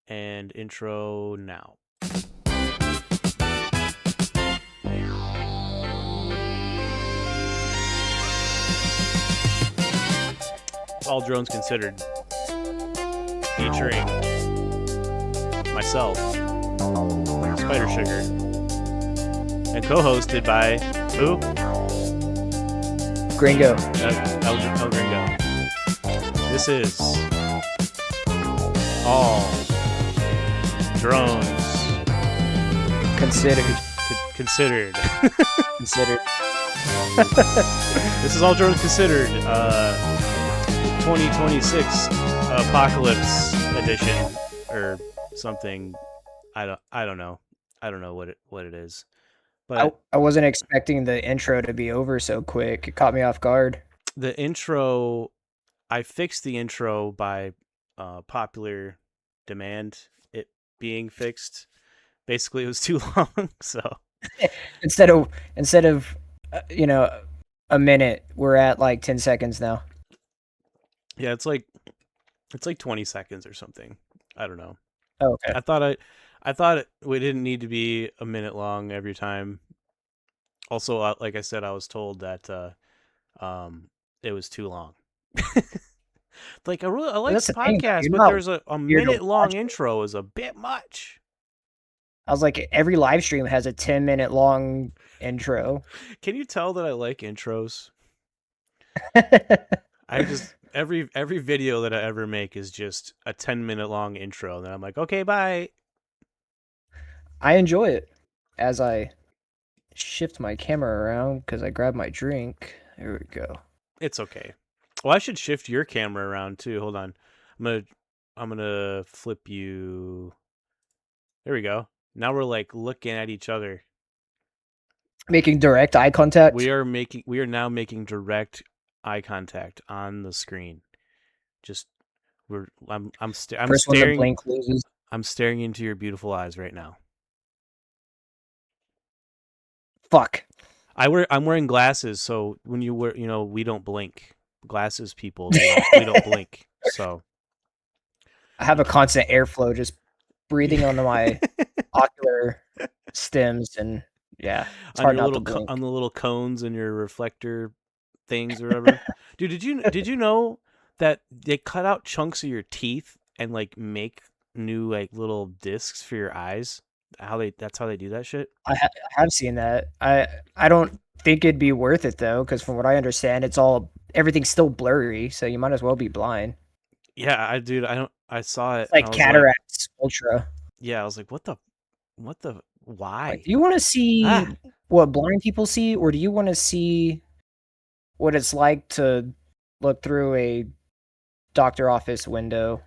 And intro now. All Drones Considered, featuring myself, Spider Sugar, and co-hosted by who? Gringo. El Gringo. This is All Drones Considered. Considered. Considered. This is All Drones Considered, 2026 Apocalypse Edition or something. I don't know. I don't know what it is. But I wasn't expecting the intro to be over so quick. It caught me off guard. The intro, I fixed the intro by popular demand, it being fixed. Basically, it was too long, so instead of a minute, we're at like 10 seconds now. Yeah, it's like 20 seconds or something. I don't know. Oh, okay. I thought we didn't need to be a minute long every time. Also, like I said, I was told that it was too long. Like I like this podcast, but there's a minute long intro is a bit much. I was like, every live stream has a 10-minute long intro. Can you tell that I like intros? I just every video that I ever make is just a 10-minute long intro, and then I'm like, okay, bye. I enjoy it as I shift my camera around because I grabbed my drink. There we go. It's okay. Well, I should shift your camera around too. Hold on. I'm gonna flip you. There we go. Now we're like looking at each other. Making direct eye contact. We are now making direct eye contact on the screen. Just I'm staring. I'm staring into your beautiful eyes right now. Fuck. I'm wearing glasses, so when you wear, we don't blink. Glasses people, we don't blink. So I have a constant airflow just breathing onto my ocular stems, and yeah, it's hard not to blink. On the little cones in your reflector things or whatever. Dude, did you know that they cut out chunks of your teeth and like make new like little discs for your eyes? That's how they do that shit. I have seen that. I don't think it'd be worth it though, because from what I understand, everything's still blurry, so you might as well be blind. Yeah, I saw it. It's like cataracts ultra. Yeah, I was like, what the why? Like, do you want to see what blind people see, or do you want to see what it's like to look through a doctor office window?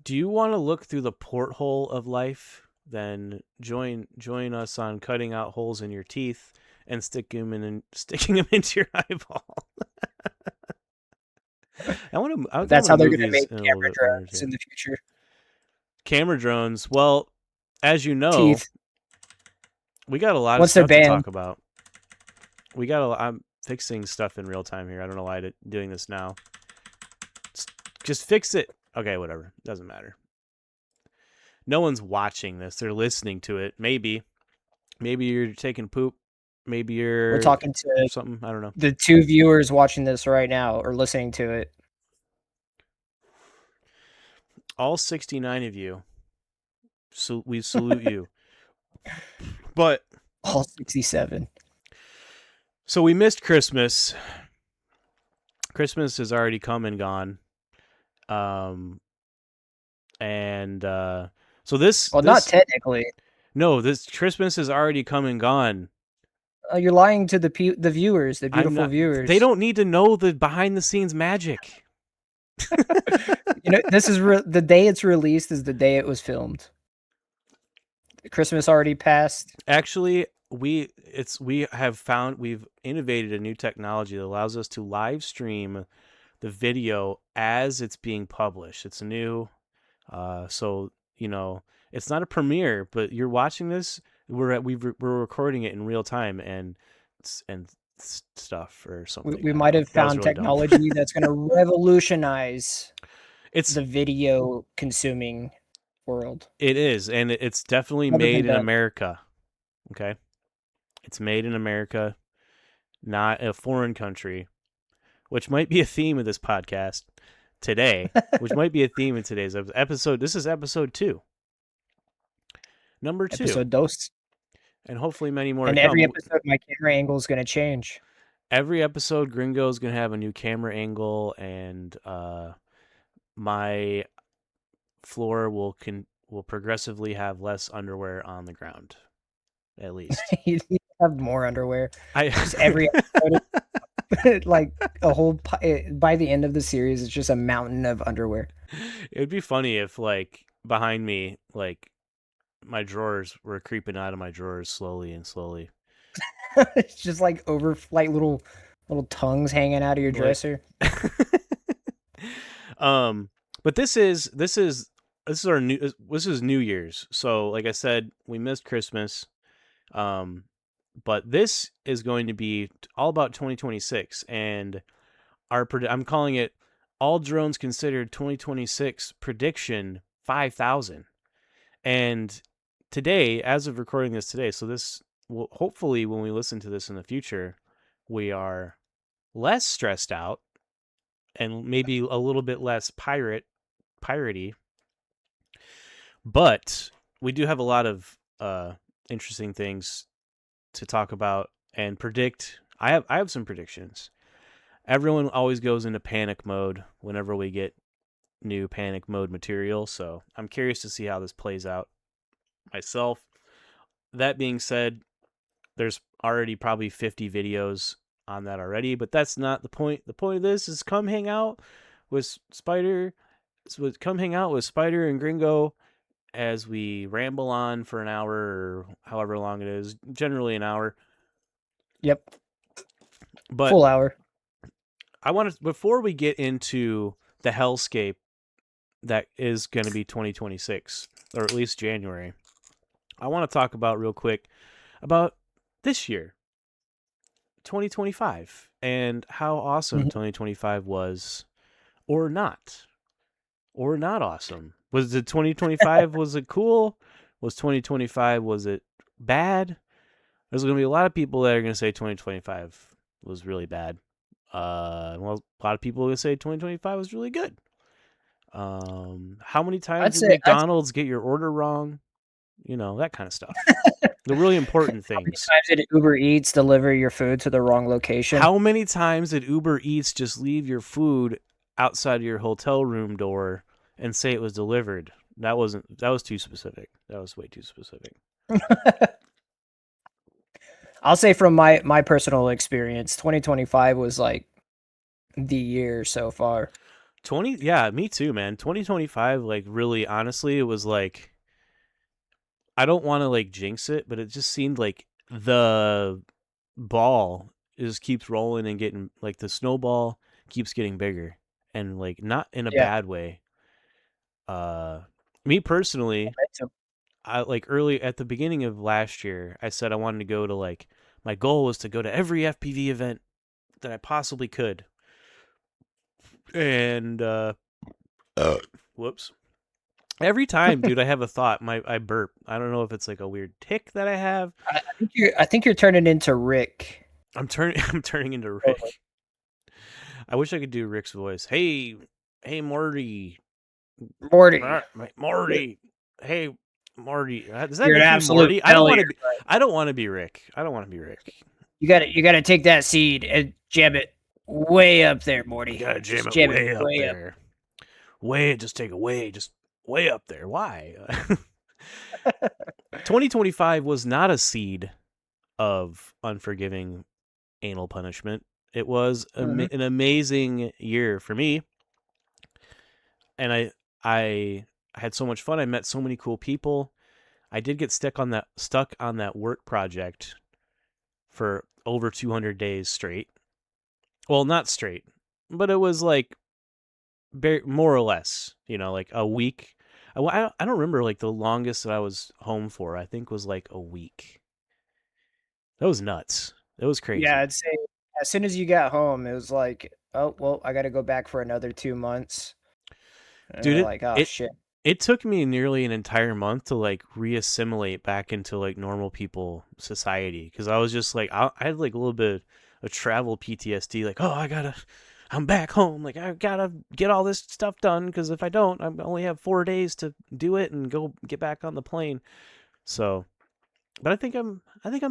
Do you want to look through the porthole of life? Then join us on cutting out holes in your teeth and sticking them into your eyeball. That's how they're going to make camera drones in the future. Camera drones. Well, as you know, we got a lot of stuff to talk about. I'm fixing stuff in real time here. I don't know why I'm doing this now. Just fix it. Okay, whatever. Doesn't matter. No one's watching this. They're listening to it. Maybe you're taking poop. Maybe we're talking to something. I don't know. The 2 viewers watching this right now or listening to it. All 69 of you. So we salute you. But all 67. So we missed Christmas. Christmas has already come and gone. So this... Well, not technically. No, this Christmas has already come and gone. You're lying to the viewers, the beautiful viewers. They don't need to know the behind-the-scenes magic. This is the day it's released is the day it was filmed. Christmas already passed. Actually, we've innovated a new technology that allows us to live stream the video as it's being published. It's new. So, it's not a premiere, but you're watching this. We're recording it in real time and stuff or something. We might have found really technology that's going to revolutionize the video consuming world. It is, and it's definitely made in America. Okay, it's made in America, not a foreign country, which might be a theme of this podcast today. Which might be a theme in today's episode. This is episode 2, number 2, episode dos, and hopefully many more. And to every come. episode, my camera angle is going to change. Every episode, Gringo is going to have a new camera angle, and my floor will progressively have less underwear on the ground, at least. You have more underwear. Just every episode, like a whole. By the end of the series, it's just a mountain of underwear. It'd be funny if, like, behind me, like, my drawers were creeping out of my drawers slowly and slowly. It's just like little tongues hanging out of your dresser. But this is New Year's. So, like I said, we missed Christmas. But this is going to be all about 2026, and I'm calling it All Drones Considered 2026 Prediction 5,000. And today, as of recording this today, so this will hopefully, when we listen to this in the future, we are less stressed out and maybe a little bit less piratey. But we do have a lot of interesting things to talk about and predict. I have some predictions. Everyone always goes into panic mode whenever we get new panic mode material, so I'm curious to see how this plays out myself. That being said, there's already probably 50 videos on that already, but that's not the point. The point of this is come hang out with Spider. Come hang out with Spider and Gringo as we ramble on for an hour or however long it is. Generally an hour. Yep. But full hour. I want to, before we get into the hellscape that is going to be 2026, or at least January, I want to talk about real quick about this year, 2025, and how awesome 2025 was, or not awesome. Was it 2025? Was it cool? Was 2025? Was it bad? There's going to be a lot of people that are going to say 2025 was really bad. Well, a lot of people are going to say 2025 was really good. How many times did McDonald's get your order wrong? You know, that kind of stuff. The really important things. How many times did Uber Eats deliver your food to the wrong location? How many times did Uber Eats just leave your food outside of your hotel room door and say it was delivered? That was too specific. That was way too specific. I'll say from my personal experience, 2025 was like the year so far. Yeah, me too, man. 2025, like, really, honestly, it was like, I don't want to like jinx it, but it just seemed like the ball just keeps rolling and getting, like, the snowball keeps getting bigger, and like not in a bad way. Me personally, I like early at the beginning of last year, I said I wanted to go to, like, my goal was to go to every FPV event that I possibly could. And whoops. Every time, dude, I have a thought. I burp. I don't know if it's like a weird tick that I have. I think you're turning into Rick. I'm turning into Rick. I wish I could do Rick's voice. Hey, Morty. Morty. Hey, Morty. Does that you're make an you Morty? I don't want to be Rick. I don't want to be Rick. You gotta take that seed and jam it way up there, Morty. You gotta jam it way up there. Just take it way, just way up there. Why? 2025 was not a seed of unforgiving anal punishment. It was an amazing year for me, and I had so much fun. I met so many cool people. I did get stuck on that work project for over 200 days straight. Well, not straight, but it was like more or less, you know, like a week. I don't remember, like, the longest that I was home for. I think was like a week. That was nuts. It was crazy. Yeah, I'd say as soon as you got home, it was like, oh, well, I got to go back for another 2 months. And dude, like, oh, shit. It took me nearly an entire month to like reassimilate back into like normal people society, because I was just like I had like a little bit of travel PTSD, like, oh, I'm back home, like I gotta get all this stuff done, because if I don't, I only have 4 days to do it and go get back on the plane. So, but I think I'm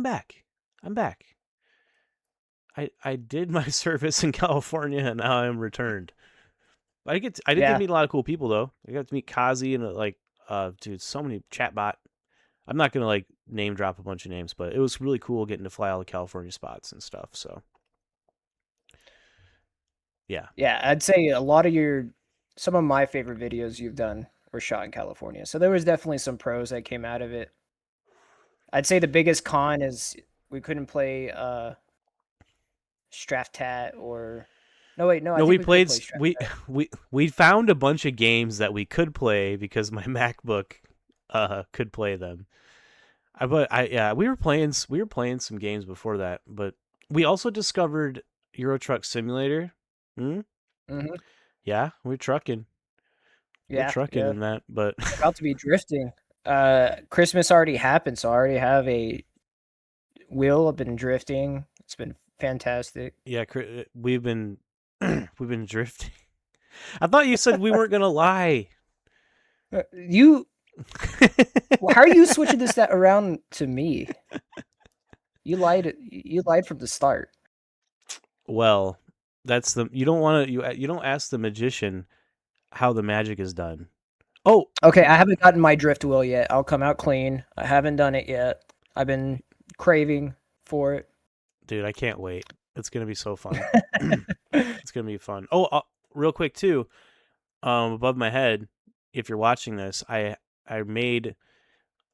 back. I'm back. I did my service in California and now I'm returned. I did get to Yeah. meet a lot of cool people though. I got to meet Kazi and like dude, so many chatbot. I'm not gonna like name drop a bunch of names, but it was really cool getting to fly all the California spots and stuff. So yeah. Yeah, I'd say some of my favorite videos you've done were shot in California. So there was definitely some pros that came out of it. I'd say the biggest con is we couldn't play Straftat or no wait, no, I No, think we we could played play Straftat. we found a bunch of games that we could play because my MacBook could play them. We were playing some games before that, but we also discovered Euro Truck Simulator. Hmm? Mhm. Yeah, we're trucking. We're Yeah, trucking yeah. in that, but About to be drifting. Christmas already happened, so I already have a wheel. I've been drifting. It's been fantastic. yeah, we've been we've been drifting. I thought you said we weren't gonna lie. You how are you switching that around to me? You lied from the start. Well, that's the you don't want to you don't ask the magician how the magic is done. Oh, Okay, I haven't gotten my drift wheel yet. I'll come out clean. I haven't done it yet. I've been craving for it. dude, I can't wait. It's gonna be so fun. It's gonna be fun. Oh, real quick too. Above my head, if you're watching this, I made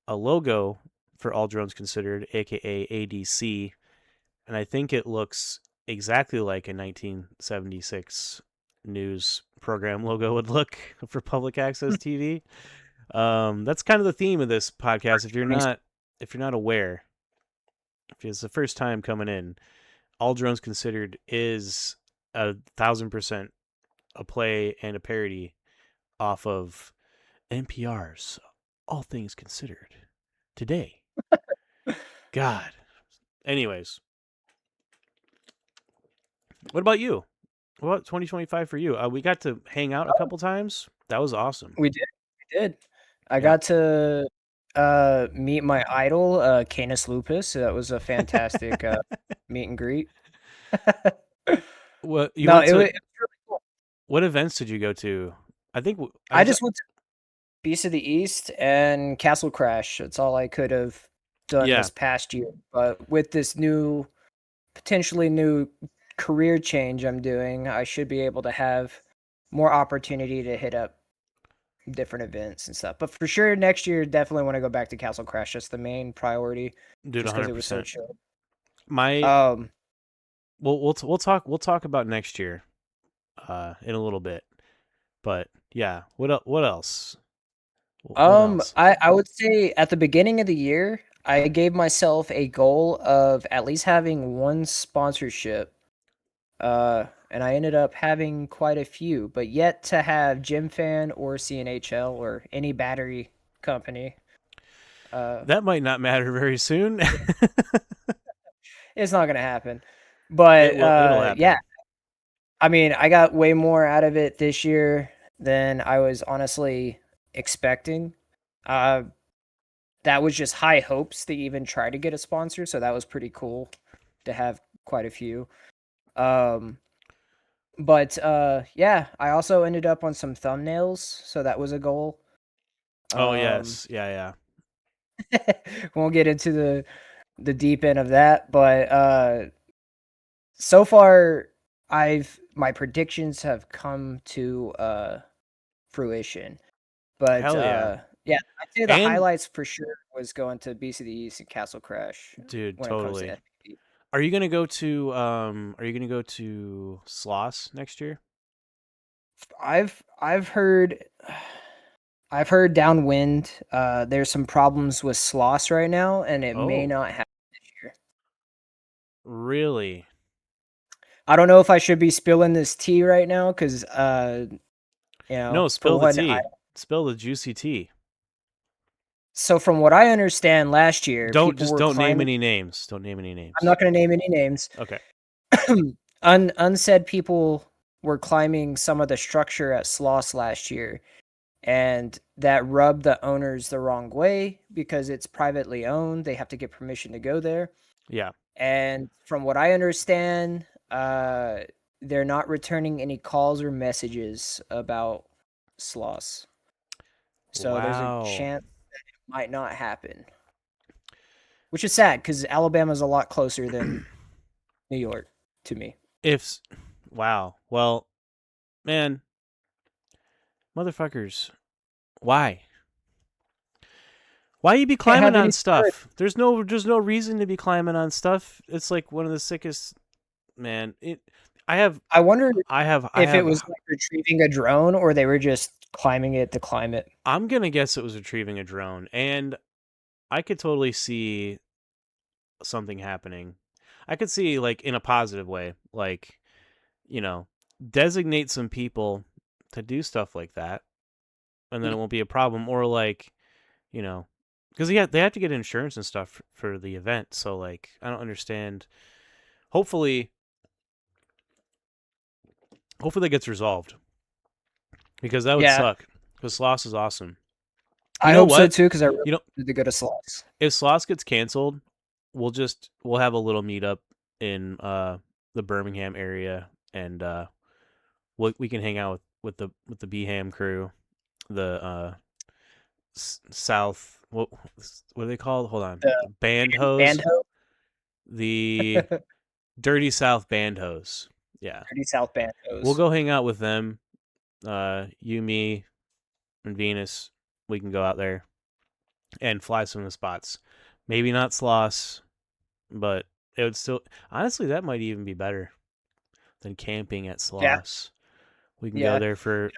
a logo for All Drones Considered, aka ADC, and I think it looks exactly like a 1976 news program logo would look for public access TV. That's kind of the theme of this podcast. If you're not aware, if it's the first time coming in, All Drones Considered is 1,000% a play and a parody off of NPR's All Things Considered today. God. Anyways, what about you? What about 2025 for you? We got to hang out a couple times. That was awesome. We did. We did. I Yeah. got to meet my idol, Canis Lupus. So that was a fantastic meet and greet. What you No, went to? it was really cool. What events did you go to? I think I just went to Beast of the East and Castle Crash. That's all I could have done yeah. this past year. But with this potentially new career change I'm doing, I should be able to have more opportunity to hit up different events and stuff. But for sure, next year, definitely want to go back to Castle Crash. That's the main priority, Dude, just because it was so 100%. chill. My we'll talk about next year in a little bit. But yeah, what else? What else? I would say at the beginning of the year, I gave myself a goal of at least having one sponsorship. And I ended up having quite a few, but yet to have GymFan or CNHL or any battery company. That might not matter very soon. It's not gonna happen. But It'll happen. yeah, I mean, I got way more out of it this year than I was honestly expecting. That was just high hopes to even try to get a sponsor, so that was pretty cool to have quite a few. But yeah, I also ended up on some thumbnails, so that was a goal. Oh yes, yeah. Won't get into the deep end of that, but so far my predictions have come to fruition. But Hell yeah. yeah, I'd say the And highlights for sure was going to BCD East and Castle Crash dude, when it comes to totally. FPV. Are you gonna go to Sloss next year? I've heard I've heard downwind. There's some problems with Sloss right now, and it may Oh, not happen this year. really? I don't know if I should be spilling this tea right now because, No, for spill the one, tea. Spill the juicy tea. So from what I understand, last year, don't name any names. Don't name any names. I'm not going to name any names. Okay. Unsaid people were climbing some of the structure at Sloss last year, and that rubbed the owners the wrong way because it's privately owned. They have to get permission to go there. Yeah. And from what I understand, they're not returning any calls or messages about Sloss. So there's a chance that it might not happen. Which is sad because Alabama's a lot closer than New York to me. Wow. Well, man, motherfuckers, why? Why you be climbing on stuff? There's no reason to be climbing on stuff. It's like one of the sickest. Man, I wonder if it was like retrieving a drone or they were just climbing it to climb it. I'm gonna guess it was retrieving a drone, and I could totally see something happening. I could see, like, in a positive way, like, designate some people to do stuff like that, and then it won't be a problem. Or, like, because they have to get insurance and stuff for the event. So, like, I don't understand. Hopefully that gets resolved, because that would suck. Because Sloss is awesome. I hope so too, because I really wanted to go to Sloss. If Sloss gets canceled, we'll have a little meetup in the Birmingham area, and we can hang out with the BHAM crew, the South. What are they called? Hold on, band hose. The Dirty South band hose. Yeah, Dirty South band hose. We'll go hang out with them. You, me, and Venus. We can go out there and fly some of the spots. Maybe not Sloss, but it would still, honestly, that might even be better than camping at Sloss. Yeah. We can go there for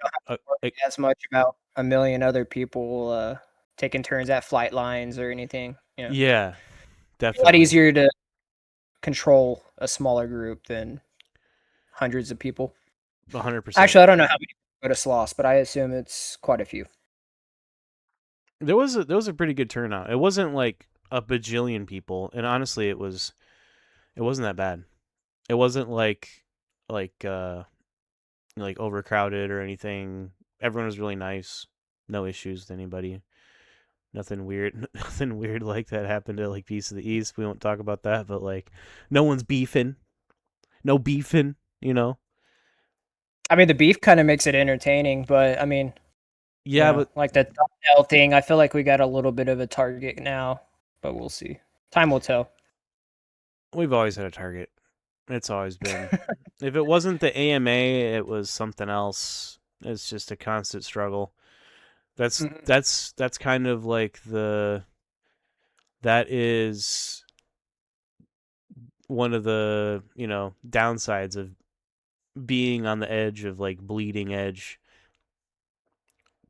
as much about a million other people taking turns at flight lines or anything. Yeah, definitely. It's a lot easier to control a smaller group than hundreds of people. 100%. Actually, I don't know how many go to Sloss, but I assume it's quite a few. There was a pretty good turnout. It wasn't like a bajillion people, and honestly, it wasn't that bad. It wasn't like overcrowded or anything. Everyone was really nice. No issues with anybody. Nothing weird like that happened to like Piece of the East. We won't talk about that, but like no one's beefing. No beefing, I mean, the beef kind of makes it entertaining, but I mean, yeah, but like the thumbnail thing, I feel like we got a little bit of a target now, but we'll see. Time will tell. We've always had a target. It's always been. If it wasn't the AMA, it was something else. It's just a constant struggle. That's kind of like that is one of the, downsides of being on the edge of like bleeding edge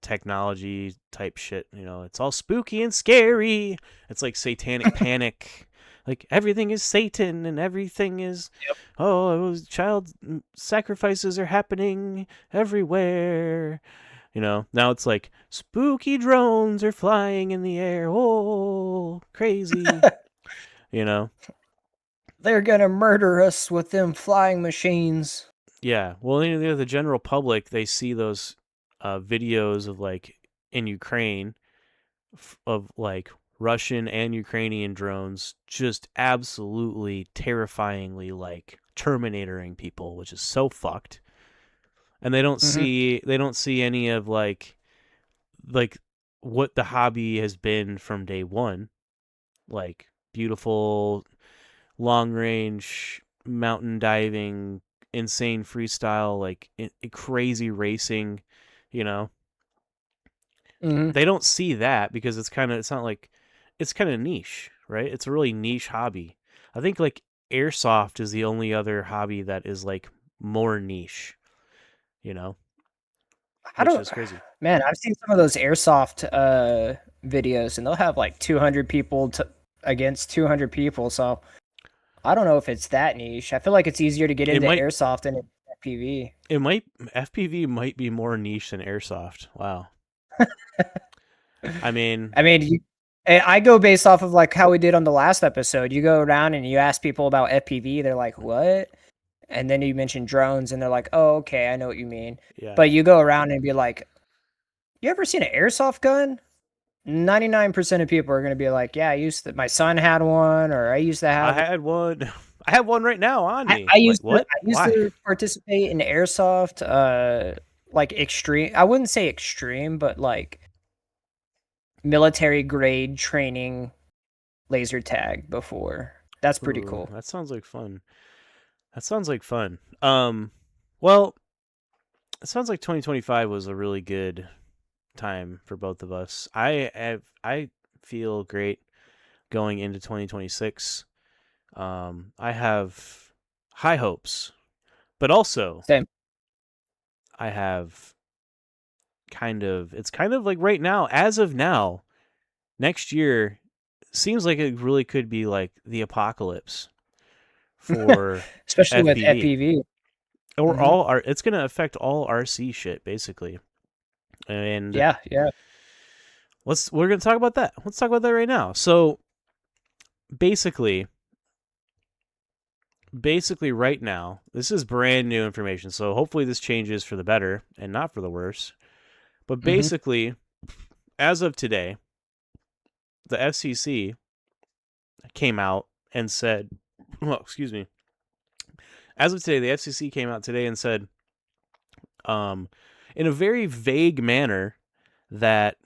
technology type shit. It's all spooky and scary. It's like satanic panic. Like everything is Satan and everything is, child sacrifices are happening everywhere. Now it's like spooky drones are flying in the air. Oh, crazy. They're going to murder us with them flying machines. Yeah. Well, the general public, they see those videos of like in Ukraine of like Russian and Ukrainian drones just absolutely terrifyingly like Terminatoring people, which is so fucked. And they don't see any of like what the hobby has been from day one, like beautiful long range mountain diving, insane freestyle, like crazy racing, They don't see that because it's kind of niche, right? It's a really niche hobby. I think like airsoft is the only other hobby that is like more niche, which is crazy. Man, I've seen some of those airsoft videos, and they'll have like 200 people against 200 people. So I don't know if it's that niche. I feel like it's easier to get into airsoft than FPV. FPV might be more niche than airsoft. Wow. I mean, I go based off of like how we did on the last episode. You go around and you ask people about FPV, they're like, "What?" And then you mention drones, and they're like, "Oh, okay, I know what you mean." yeah. But you go around and be like, "You ever seen an airsoft gun?" 99% of people are going to be like, "Yeah, I used to, my son had one, or I used to I have." had one. I have one right now on me. I Like, used to what? I used Why? to participate in airsoft, like extreme. I wouldn't say extreme, but like military grade training laser tag before. That's pretty Ooh, cool. that sounds like fun. That sounds like fun. Well, it sounds like 2025 was a really good time for both of us. I feel great going into 2026. I have high hopes, but also Same. I have it's kind of like right now, as of now, next year seems like it really could be like the apocalypse for Especially with FPV. FPV. Or Mhm. all it's going to affect all RC shit basically. And Yeah, yeah. we're going to talk about that. Let's talk about that right now. So basically right now, this is brand new information. So hopefully this changes for the better and not for the worse. But Mhm. basically, as of today, the FCC came out and said, well, excuse me. As of today, the FCC came out today and said, um, in a very vague manner, that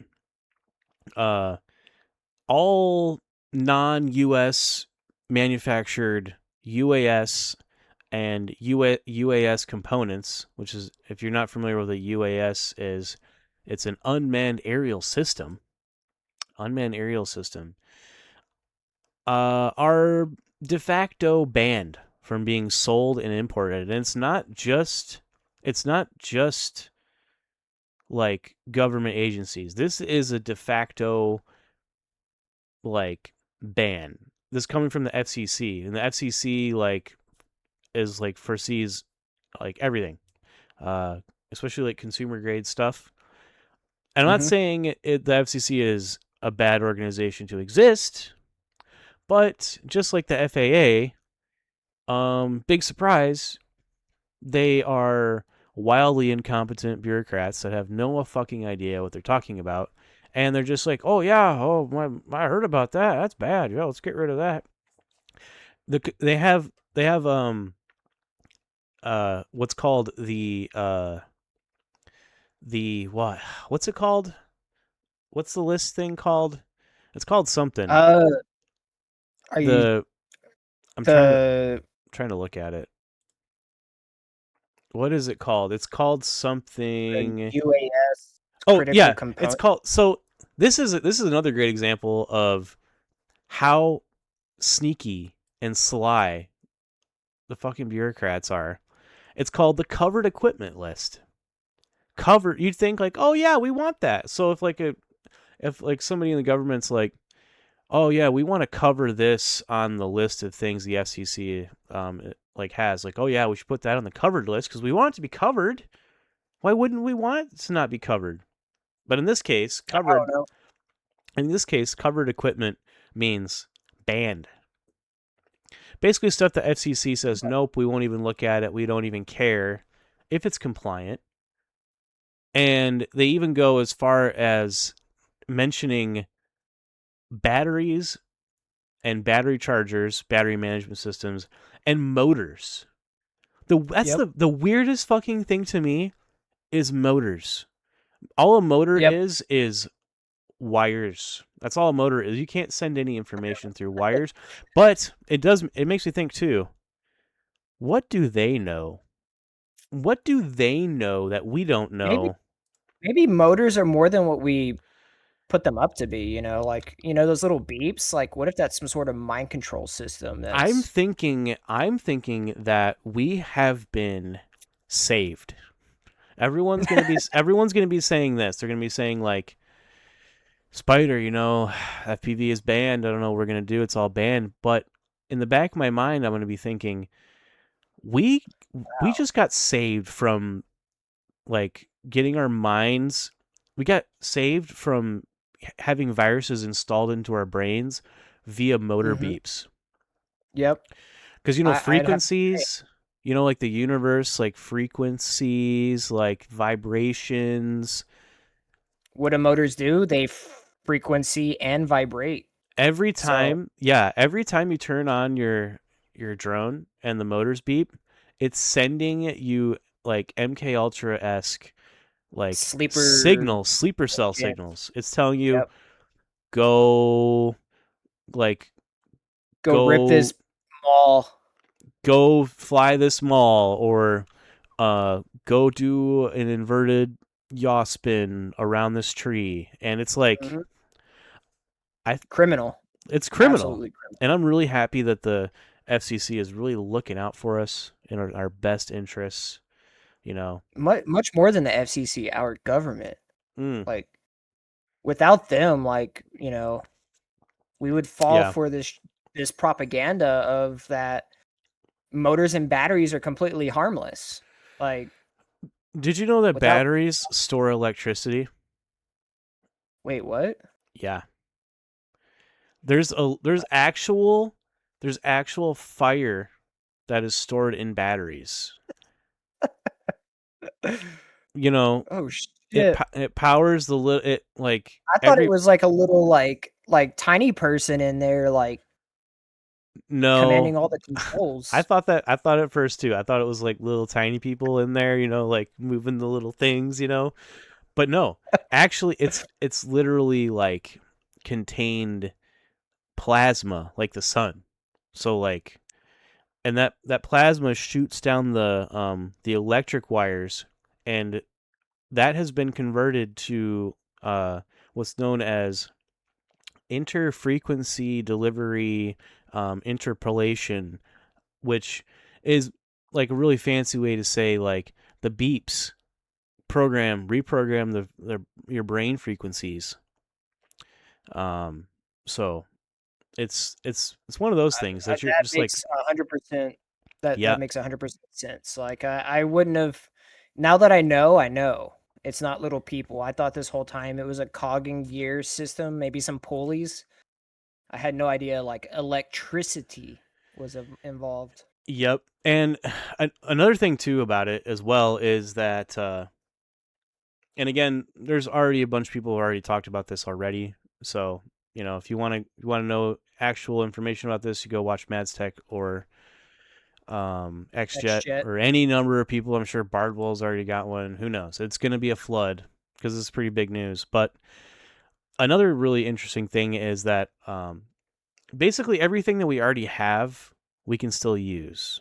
all non-U.S. manufactured UAS and UAS components, which is, if you're not familiar with a UAS, it's an unmanned aerial system. Unmanned aerial system are de facto banned from being sold and imported, and it's not just like government agencies. This is a de facto like ban. This coming from the FCC, and the FCC like is like foresees like everything, uh, especially like consumer grade stuff. And I'm not Mhm. saying the FCC is a bad organization to exist, but just like the FAA, big surprise, they are wildly incompetent bureaucrats that have no fucking idea what they're talking about, and they're just like, "Oh yeah, I heard about that. That's bad. Yeah, let's get rid of that." They have what's called the what's it called? What's the list thing called? It's called something. Uh, are you The I'm the trying to look at it. What is it called? It's called something. UAS Oh critical yeah, it's component? called. So this is another great example of how sneaky and sly the fucking bureaucrats are. It's called the covered equipment list. Covered. You'd think like, oh yeah, we want that. So if like somebody in the government's like, oh yeah, we want to cover this on the list of things the FCC like has, like, oh yeah, we should put that on the covered list because we want it to be covered. Why wouldn't we want it to not be covered? But in this case, I don't know. covered equipment means banned. Basically, stuff the FCC says, nope, we won't even look at it. We don't even care if it's compliant. And they even go as far as mentioning batteries and battery chargers, battery management systems, and motors. That's Yep. the weirdest fucking thing to me is motors. All a motor Yep. is wires. That's all a motor is. You can't send any information through wires. But it makes me think too. What do they know? What do they know that we don't Maybe know? maybe motors are more than what we put them up to be, like, those little beeps, like, what if that's some sort of mind control system that's I'm thinking that we have been saved. Everyone's going to be saying this. They're going to be saying like, Spider, FPV is banned. I don't know what we're going to do. It's all banned. But in the back of my mind, I'm going to be thinking, we we just got saved from like getting our minds saved from having viruses installed into our brains via motor beeps. Yep. Because frequencies, like the universe, like frequencies, like vibrations. What do motors do? They frequency and vibrate. Every time you turn on your drone and the motors beep, it's sending you like MK Ultra-esque like sleeper cell signals. It's telling you go rip this mall, go fly this mall, or go do an inverted yaw spin around this tree. And it's like criminal. It's criminal. Absolutely criminal. And I'm really happy that the FCC is really looking out for us in our best interests. Much more than the FCC, our government. Like, without them, like, we would fall for this propaganda of that motors and batteries are completely harmless. Like, did you know that batteries store electricity? Wait, what? Yeah. There's actual fire that is stored in batteries. Oh shit! It powers the I thought it was like a little like tiny person in there, like commanding all the controls. I thought at first too. I thought it was like little tiny people in there, like moving the little things, But no, actually, it's literally like contained plasma, like the sun. So like, and that plasma shoots down the electric wires, and that has been converted to what's known as interfrequency delivery interpolation, which is like a really fancy way to say like the beeps reprogram your brain frequencies. So it's one of those things that you're just like 100%. That makes 100% sense. Like I wouldn't have. Now that I know it's not little people. I thought this whole time it was a cogging gear system, maybe some pulleys. I had no idea like electricity was involved. Yep. And another thing too about it as well is that and again, there's already a bunch of people who already talked about this already. So, if you want to know actual information about this, you go watch Mads Tech or XJet or any number of people. I'm sure Bardwell's already got one. Who knows? It's going to be a flood because it's pretty big news. But another really interesting thing is that basically everything that we already have, we can still use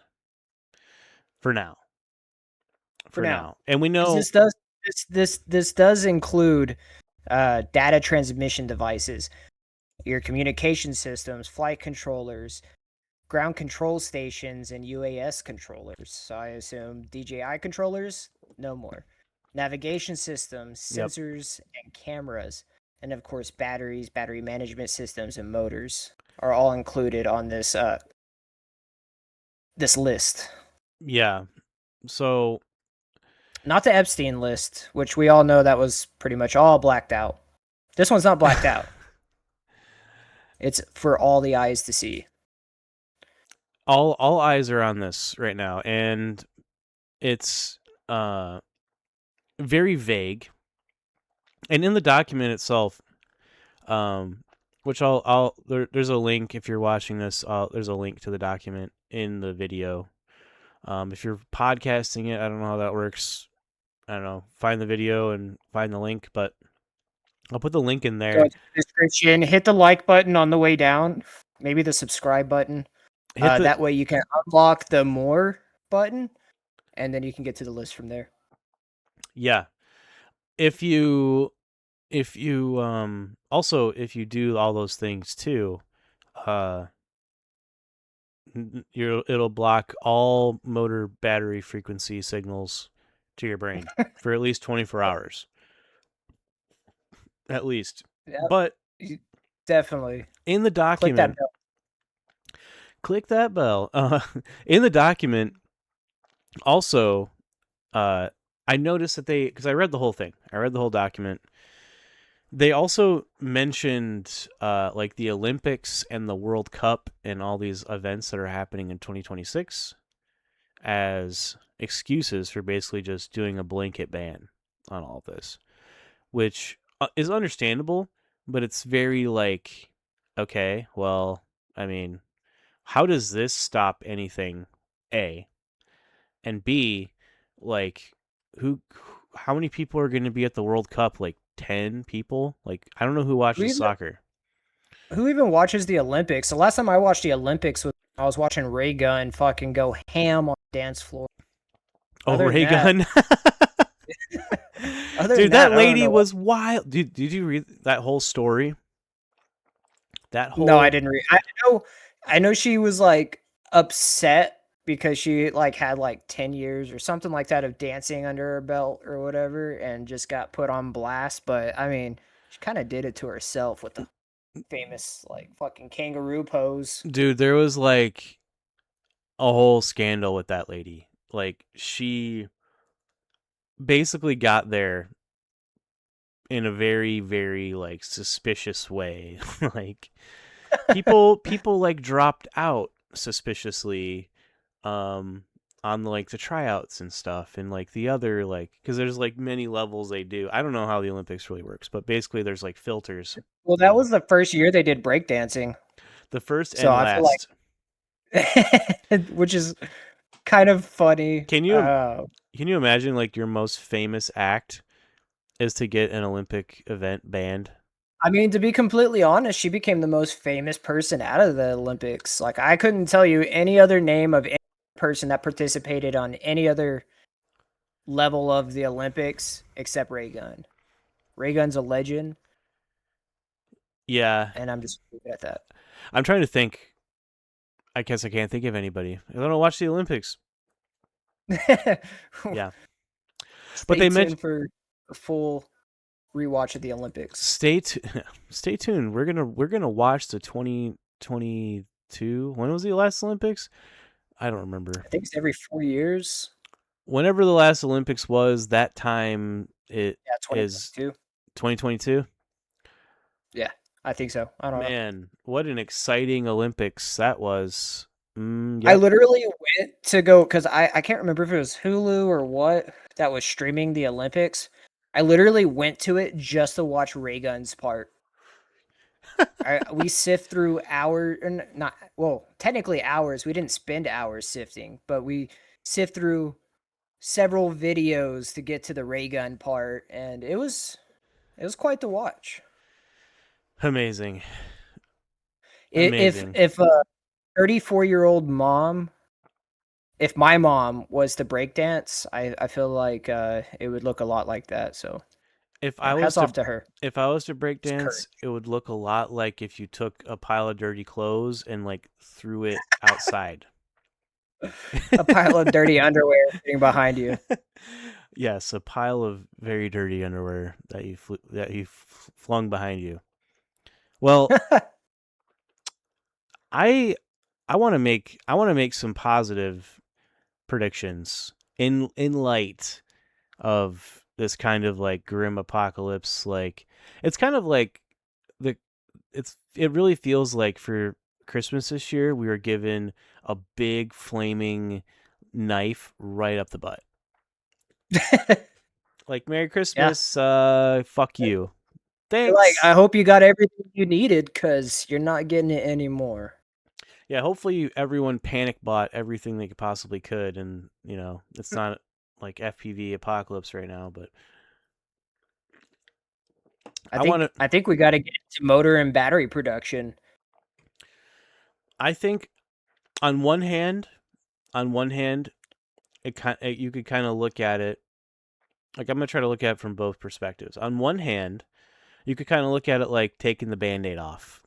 for now. For now. And we know this does include data transmission devices, your communication systems, flight controllers, ground control stations, and UAS controllers. So I assume DJI controllers, no more. Navigation systems, sensors, and cameras, and of course batteries, battery management systems, and motors are all included on this this list. Yeah. So not the Epstein list, which we all know that was pretty much all blacked out. This one's not blacked out. It's for all the eyes to see. All eyes are on this right now, and it's very vague. And in the document itself, which there's a link if you're watching this. There's a link to the document in the video. If you're podcasting it, I don't know how that works. I don't know. Find the video and find the link, but I'll put the link in there. Go to the description. Hit the like button on the way down. Maybe the subscribe button. That way you can unlock the more button, and then you can get to the list from there. Yeah. If you also if you do all those things too, it'll block all motor battery frequency signals to your brain for at least 24 hours. At least. Yep. But definitely in the document, click that bell. In the document, also, I noticed that because I read the whole thing. I read the whole document, They also mentioned like the Olympics and the World Cup and all these events that are happening in 2026 as excuses for basically just doing a blanket ban on all of this, which is understandable, but it's very like, okay, well, I mean, how does this stop anything? A, and B, like, who, how many people are going to be at the World Cup? Like 10 people? Like, I don't know who Who watches even, soccer. who even watches the Olympics? The last time I watched the Olympics was I was watching Ray Gunn fucking go ham on the dance floor. Oh, Other than Ray that, Gun. other than Dude, that that, I don't lady know. was wild. Dude, did you read that whole story? That No, I whole didn't read. I know she was like upset because she like had like 10 years or something like that of dancing under her belt or whatever and just got put on blast, but I mean, she kind of did it to herself with the famous like fucking kangaroo pose. dude, there was like a whole scandal with that lady. Like she basically got there in a very, very like suspicious way. Like people like dropped out suspiciously um on like the tryouts and stuff, and like the other like, because there's like many levels they do. I don't know how the Olympics really works, but basically there's like filters, Well, you that know. was the first year they did breakdancing. The first So and I feel like last. which is kind of funny. Can you can you imagine like your most famous act is to get an Olympic event banned? I mean, to be completely honest, she became the most famous person out of the Olympics. Like, I couldn't tell you any other name of any person that participated on any other level of the Olympics except Ray Gunn. Ray Gunn's a legend, Yeah, and I'm just leaving it at that. I'm trying to think. I guess I can't think of anybody. I don't watch the Olympics. Yeah, but Stay they mentioned tuned for a full rewatch of the Olympics. stay tuned. We're gonna watch the 2022. When was the last Olympics? I don't remember. I think it's every 4 years. Whenever the last Olympics was, that time it Yeah, is 2022. 2022. Yeah, I think so. I don't know. Man, what an exciting Olympics that was. I Yep. literally went to go because I can't remember if it was Hulu or what that was streaming the Olympics. I literally went to it just to watch Raygun's part. We sift through hours, not well, technically hours. We didn't spend hours sifting, but we sift through several videos to get to the Raygun part, and it was quite the watch. Amazing. If Amazing. if a 34-year-old mom if my mom was to break dance, I feel like it would look a lot like that. So If I yeah, was hats to off to her. if I was to break It's dance, courage. it would look a lot like if you took a pile of dirty clothes and like threw it outside. A pile of dirty underwear sitting behind you. Yes, a pile of very dirty underwear that flung behind you. Well, I I want to make some positive predictions in light of this kind of like grim apocalypse. Like it's kind of like the it really feels like for Christmas this year we were given a big flaming knife right up the butt. Like Merry Yeah. Christmas, fuck you. You're like, Thanks. I hope you got everything you needed because you're not getting it anymore. Yeah, hopefully everyone panic bought everything they possibly could, and it's not like FPV apocalypse right now, but I I want think to. I think we got to get into motor and battery production. I think on one hand, on one hand, you could kind of look at it like, I'm gonna try to look at it from both perspectives. On one hand, you could kind of look at it like taking the band-aid off.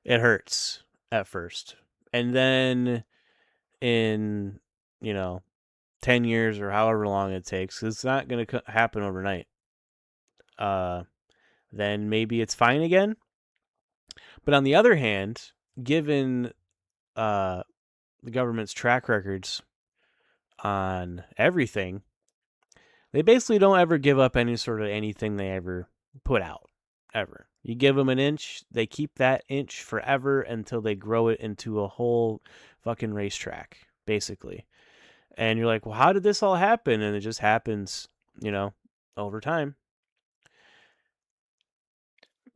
It hurts at first, and then in you know 10 years or however long it takes, it's not going to happen overnight. Uh, then maybe it's fine again. But on the other hand, given uh, the government's track records on everything, they basically don't ever give up any sort of anything they ever put out ever. You give them an inch, they keep that inch forever until they grow it into a whole fucking racetrack, basically. And you're like, well, how did this all happen? And it just happens, over time.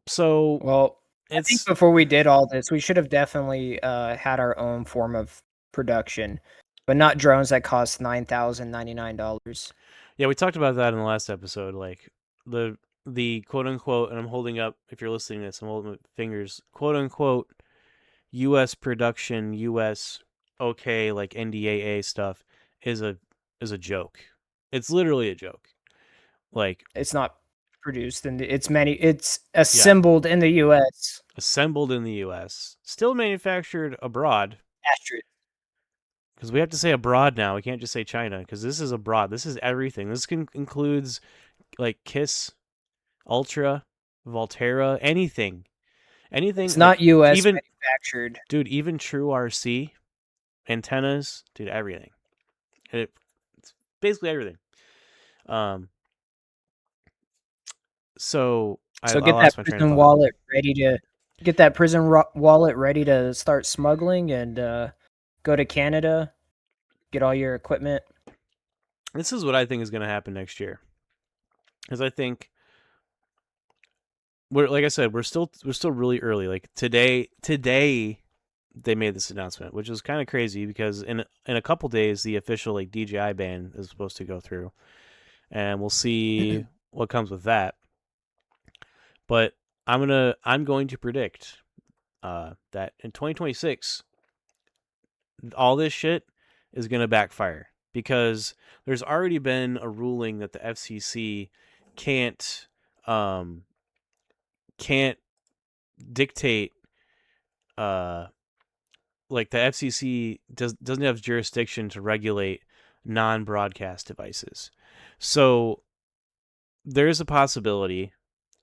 So, well, I think before we did all this, we should have definitely had our own form of production, but not drones that cost $9,099. Yeah, we talked about that in the last episode. Like the quote unquote, and I'm holding up, if you're listening to this, I'm holding my fingers, quote unquote, U.S. production, U.S. okay, like NDAA stuff is a joke. It's literally a joke. Like, it's not produced and it's assembled in the U.S. Assembled in the U.S. Still manufactured abroad. Asterisk. Because we have to say abroad now. We can't just say China, because this is abroad. This is everything. This includes like KISS, Ultra, Volterra, anything. It's not U.S. manufactured. Dude, even True RC, antennas, dude, everything. It's basically everything. So get that prison wallet ready to get that prison wallet ready to start smuggling and go to Canada, get all your equipment. This is what I think is going to happen next year, because I think like I said, we're still really early. Like today they made this announcement, which is kind of crazy because in a couple days the official like DJI ban is supposed to go through, and we'll see what comes with that. But I'm going to predict that in 2026 all this shit is going to backfire, because there's already been a ruling that the FCC can't dictate like the FCC doesn't have jurisdiction to regulate non-broadcast devices. So there's a possibility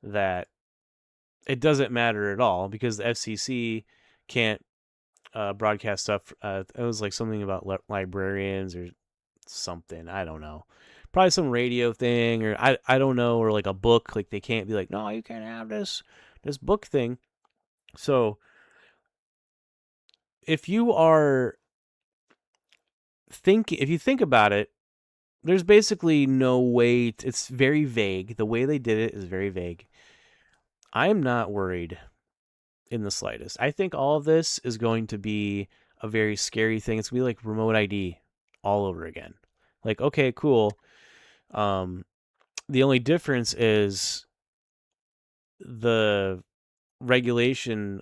that it doesn't matter at all, because the FCC can't broadcast stuff. It was like something about librarians or something. I don't know. Probably some radio thing, or I don't know, or like a book. Like they can't be like, no, you can't have this book thing. So if you think about it, there's basically no way. It's very vague. The way they did it is very vague. I am not worried in the slightest. I think all of this is going to be a very scary thing. It's going to be like remote ID all over again. Like, okay, cool. The only difference is the regulation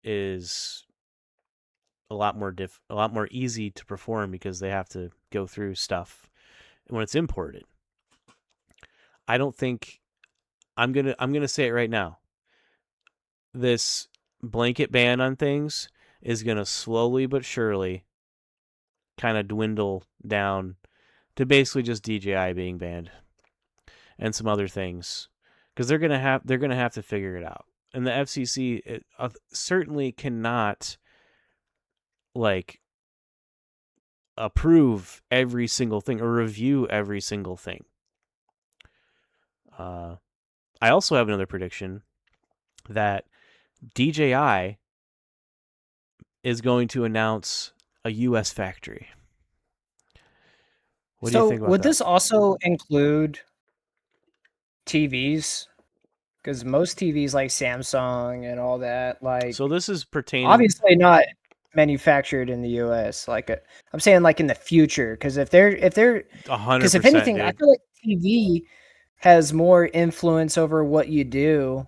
is a lot more easy to perform, because they have to go through stuff when it's imported. I don't think I'm gonna say it right now. This blanket ban on things is gonna slowly but surely kind of dwindle down to basically just DJI being banned and some other things, because they're gonna have to figure it out. And the FCC certainly cannot like approve every single thing or review every single thing. I also have another prediction that DJI is going to announce a U.S. factory. What do you think about that? Would this also include TVs? Because most TVs like Samsung and all that, like, so this is pertaining, obviously not manufactured in the U.S. Like, I'm saying, like in the future, because if they're 100%, because if anything, dude, I feel like TV has more influence over what you do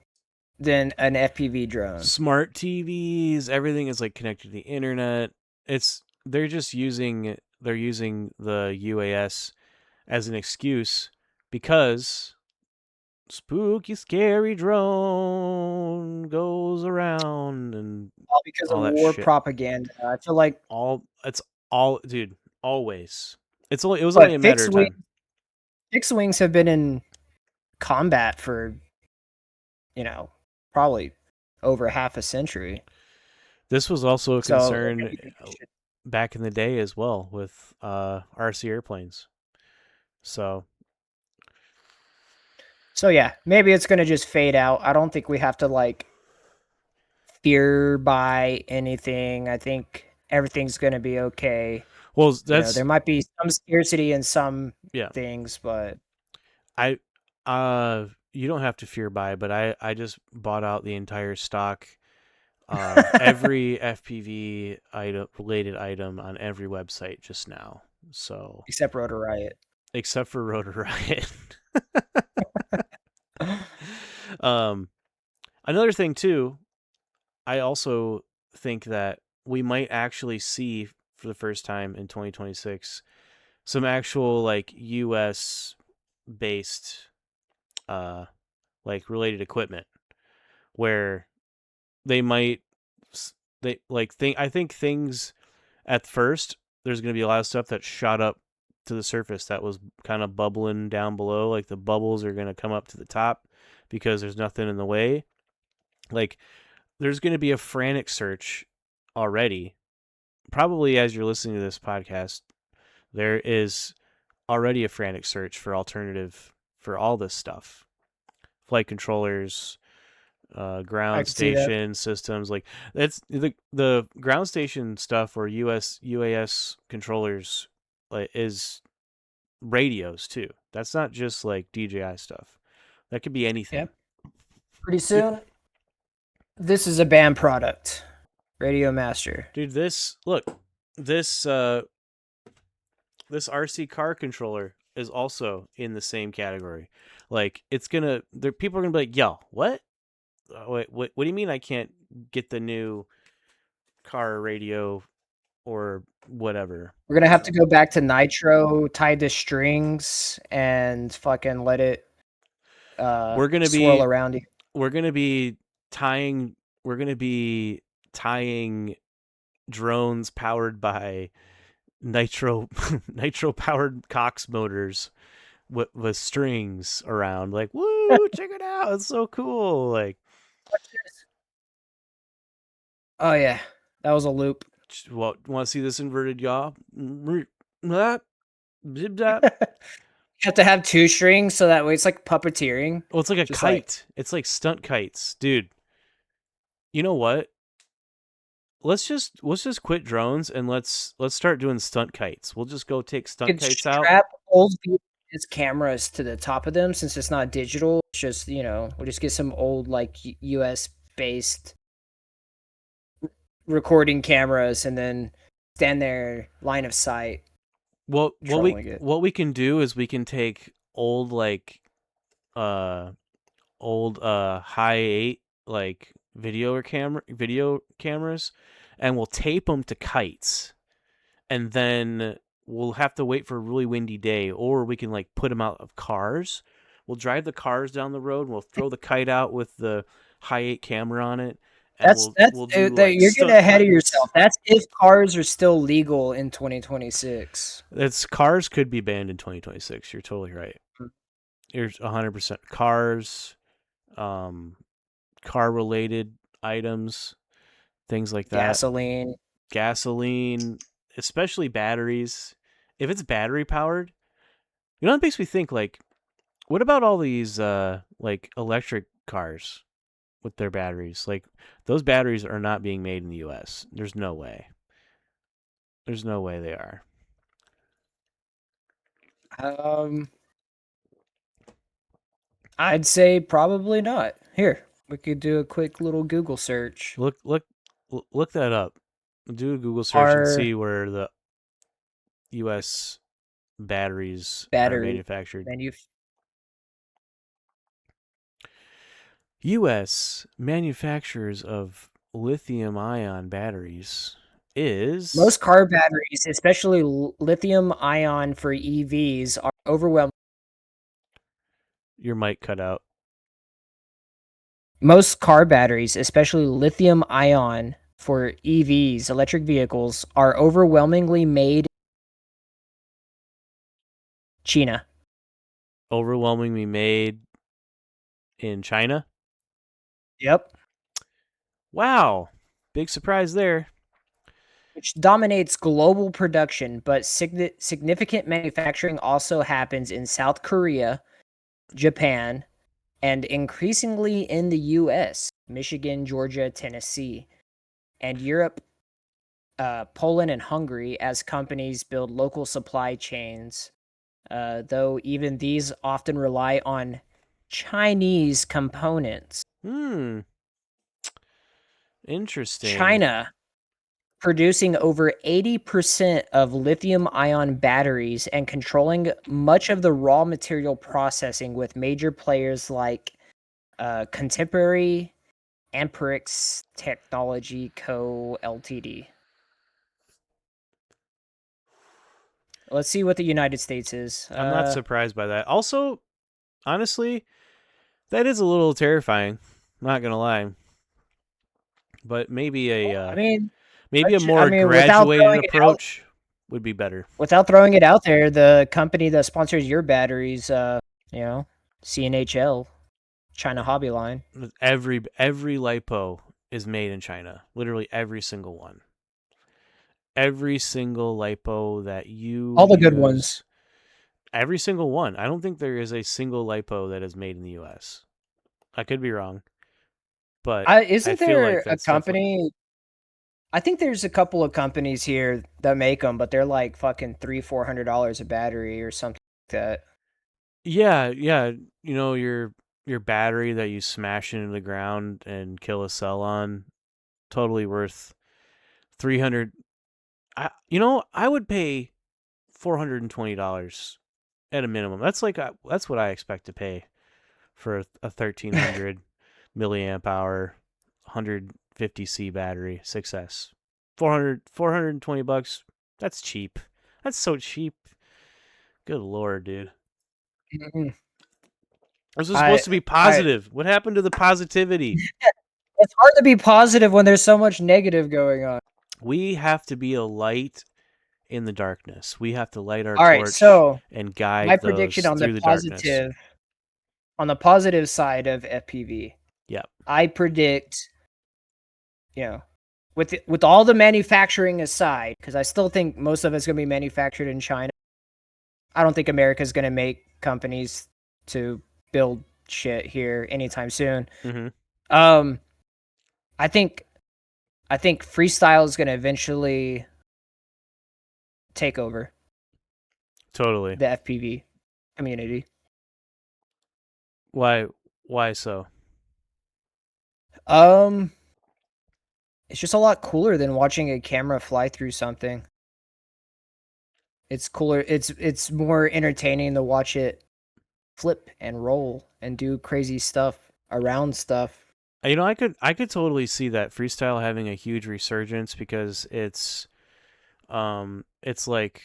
than an FPV drone. Smart TVs, everything is like connected to the internet. They're using the UAS as an excuse, because spooky, scary drone goes around, and all because of war propaganda. I feel like dude, always. It was only a matter of time. Fixed wings have been in combat for, probably over half a century. This was also a concern back in the day as well with RC airplanes. So So yeah, maybe it's gonna just fade out. I don't think we have to like fear buy anything. I think everything's gonna be okay. Well, There might be some scarcity in some yeah. things, but You don't have to fear buy, but I just bought out the entire stock of every FPV item related item on every website just now. So except Rotor Riot. except for Rotor Riot. Another thing too, I also think that we might actually see for the first time in 2026 some actual like US based like related equipment where they might they like think I think things at first there's going to be a lot of stuff that shot up to the surface that was kind of bubbling down below, like the bubbles are going to come up to the top because there's nothing in the way. Like there's going to be a frantic search already. Probably as you're listening to this podcast, there is already a frantic search for alternative for all this stuff. Flight controllers, ground station systems, like that's the ground station stuff or UAS controllers is radios too. That's not just like DJI stuff. That could be anything. Yep. Pretty soon, this is a BAN product. Radio Master. Dude, this this RC car controller is also in the same category. Like people are gonna be like, yo, what? Wait, what do you mean I can't get the new car radio or whatever? We're gonna have to go back to nitro tied to strings and fucking let it we're gonna swirl around you. We're gonna be tying drones powered by nitro powered Cox motors with strings around. Like, woo, check it out, it's so cool. Like, oh yeah, that was a loop. Well, want to see this inverted yaw? You have to have two strings so that way it's like puppeteering. Well, it's like a kite. It's like stunt kites, dude. You know what? Let's just quit drones and let's start doing stunt kites. We'll just go take stunt kites out. Strap old cameras to the top of them since it's not digital. It's just we'll just get some old like US based recording cameras and then stand there line of sight. Well, what we can do is we can take old like high 8 like video cameras and we'll tape them to kites, and then we'll have to wait for a really windy day, or we can like put them out of cars. We'll drive the cars down the road and we'll throw the kite out with the high 8 camera on it. And you're getting ahead of yourself. That's if cars are still legal in 2026. Cars could be banned in 2026. You're totally right. You're 100%. Cars, car related items, things like that. Gasoline, especially batteries. If it's battery powered, it makes me think, like, what about all these like electric cars with their batteries? Like, those batteries are not being made in the US. There's no way. There's no way they are. I'd say probably not. Here, we could do a quick little Google search. Look that up. Do a Google search and see where the US batteries are manufactured. U.S. manufacturers of lithium-ion batteries is... Most car batteries, especially lithium-ion for EVs, are overwhelming. Your mic cut out. Most car batteries, especially lithium-ion for EVs, electric vehicles, are overwhelmingly made in China. Overwhelmingly made in China? Yep. Wow. Big surprise there. Which dominates global production, but significant manufacturing also happens in South Korea, Japan, and increasingly in the U.S., Michigan, Georgia, Tennessee, and Europe, Poland, and Hungary, as companies build local supply chains, though even these often rely on Chinese components. Interesting. China producing over 80% of lithium-ion batteries and controlling much of the raw material processing, with major players like Contemporary Amperex Technology Co. Ltd. Let's see what the United States is. I'm not surprised by that. Also, honestly, that is a little terrifying. Not gonna lie, but maybe a more graduated approach would be better. Without throwing it out there, the company that sponsors your batteries, CNHL, China Hobby Line. Every LiPo is made in China. Literally every single one. Every single LiPo that you all the good ones. Every single one. I don't think there is a single LiPo that is made in the U.S. I could be wrong, but isn't there a company? I think there's a couple of companies here that make them, but they're like fucking $300-$400 a battery or something like that. Yeah. You know, your battery that you smash into the ground and kill a cell on, totally worth 300. I would pay $420 at a minimum. That's what I expect to pay for a 1300 milliamp hour 150C battery 6S. 420 bucks. That's cheap. That's so cheap. Good lord, dude. Mm-hmm. This was supposed to be positive. What happened to the positivity? It's hard to be positive when there's so much negative going on. We have to be a light in the darkness. We have to light our torch and guide my those prediction on through the darkness. On the positive side of FPV, I predict, with all the manufacturing aside, because I still think most of it's going to be manufactured in China. I don't think America's going to make companies to build shit here anytime soon. Mm-hmm. I think freestyle is going to eventually take over. Totally. The FPV community. Why so? It's just a lot cooler than watching a camera fly through something. It's cooler. It's more entertaining to watch it flip and roll and do crazy stuff around stuff. You know, I could totally see that freestyle having a huge resurgence because it's like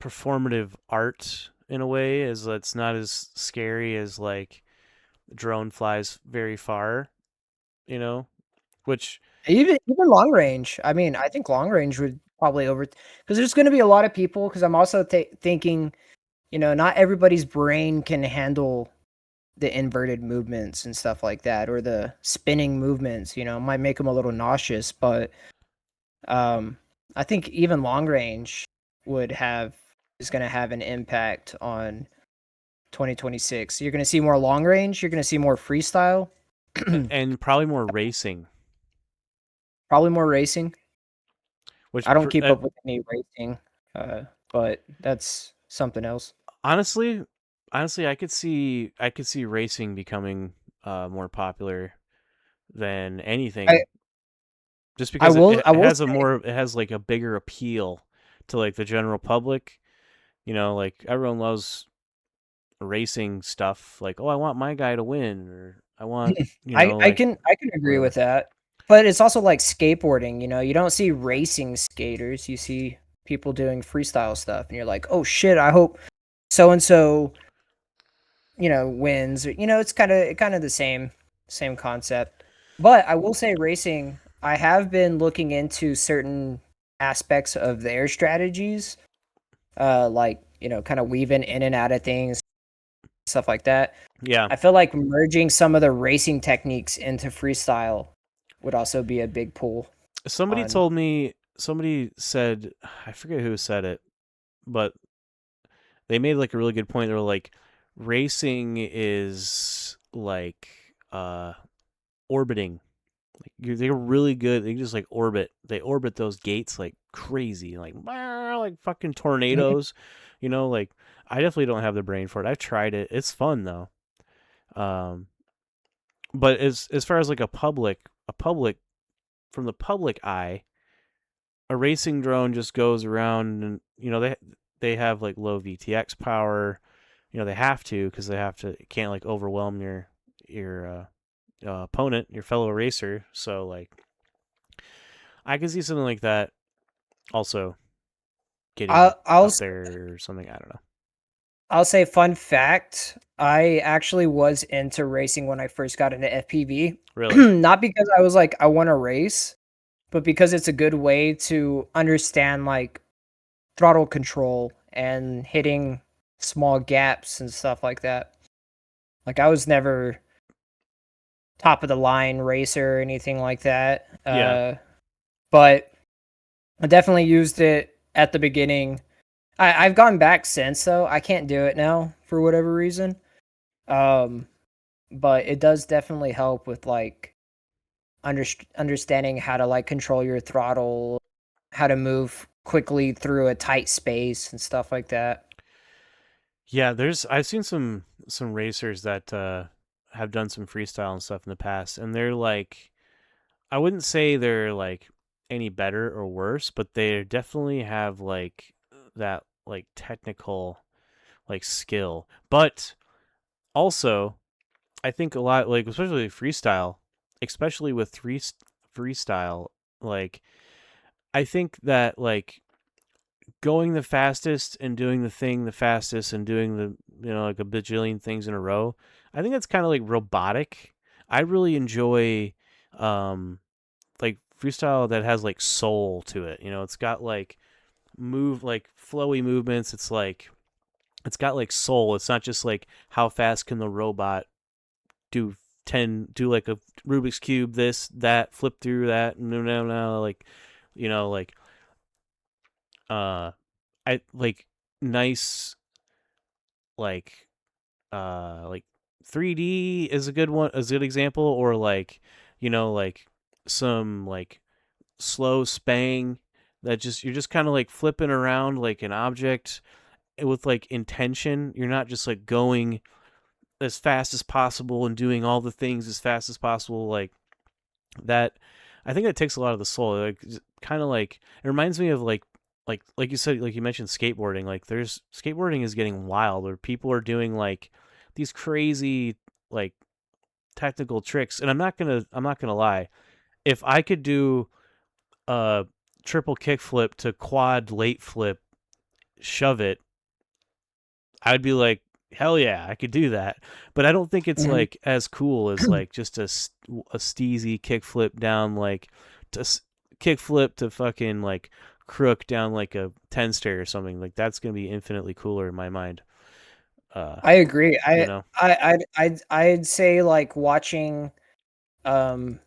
performative art in a way, as it's not as scary as like drone flies very far, which even long range. I mean, I think long range would probably because there's going to be a lot of people. Because I'm also thinking, not everybody's brain can handle the inverted movements and stuff like that, or the spinning movements. Might make them a little nauseous. But I think even long range is going to have an impact on 2026. You're going to see more long range. You're going to see more freestyle, and probably more racing. Which I don't keep up with any racing, but that's something else. Honestly, I could see racing becoming more popular than anything. Just because it has like a bigger appeal to like the general public. Like everyone loves racing stuff. Like, oh, I want my guy to win, or I want I can agree with that. But it's also like skateboarding, you don't see racing skaters, you see people doing freestyle stuff, and you're like, oh shit, I hope so and so wins. It's kind of the same concept. But I will say racing, I have been looking into certain aspects of their strategies, like kind of weaving in and out of things, stuff like that. Yeah, I feel like merging some of the racing techniques into freestyle would also be a big pull. Somebody said, I forget who said it, but they made like a really good point. They were like, racing is like orbiting. They're really good. They just like orbit. They orbit those gates like crazy, like fucking Mhm. tornadoes. Like I definitely don't have the brain for it. I've tried it. It's fun though. Um, but as far as like a public from the public eye, a racing drone just goes around and they have like low VTX power. They have to because they have to it can't like overwhelm your opponent, your fellow racer. So like I can see something like that also getting I'll up there or something. I don't know. I'll say fun fact. I actually was into racing when I first got into FPV. Really? Not because I was like I want to race, but because it's a good way to understand like throttle control and hitting small gaps and stuff like that. Like I was never top of the line racer or anything like that. Yeah. But I definitely used it at the beginning. I've gone back since though. I can't do it now for whatever reason. Um, but it does definitely help with like understanding how to like control your throttle, how to move quickly through a tight space and stuff like that. Yeah, I've seen some racers that have done some freestyle and stuff in the past, and they're like I wouldn't say they're like any better or worse, but they definitely have like that like technical like skill. But also, I think a lot like especially freestyle, especially with freestyle, like I think that like going the fastest and doing the thing the fastest and doing the like a bajillion things in a row, I think that's kind of like robotic. I really enjoy like freestyle that has like soul to it. It's got like like flowy movements. It's got like soul. It's not just like how fast can the robot do do like a Rubik's cube, this, that, flip through that, no, like like uh I like nice like 3D is a good one, is a good example, or like like some like slow spang that just you're just kind of like flipping around like an object with like intention. You're not just like going as fast as possible and doing all the things as fast as possible like that. I think that takes a lot of the soul. Like kind of like it reminds me of like you said, like you mentioned skateboarding. Like there's skateboarding is getting wild where people are doing like these crazy like technical tricks. And I'm not gonna lie. If I could do a triple kickflip to quad late flip, shove it, I'd be like, hell yeah, I could do that. But I don't think it's Mhm. like as cool as like just a steezy kickflip down like to kickflip to fucking like crook down like a 10 stair or something. Like that's gonna be infinitely cooler in my mind. Uh, I agree. you know. I'd say like watching um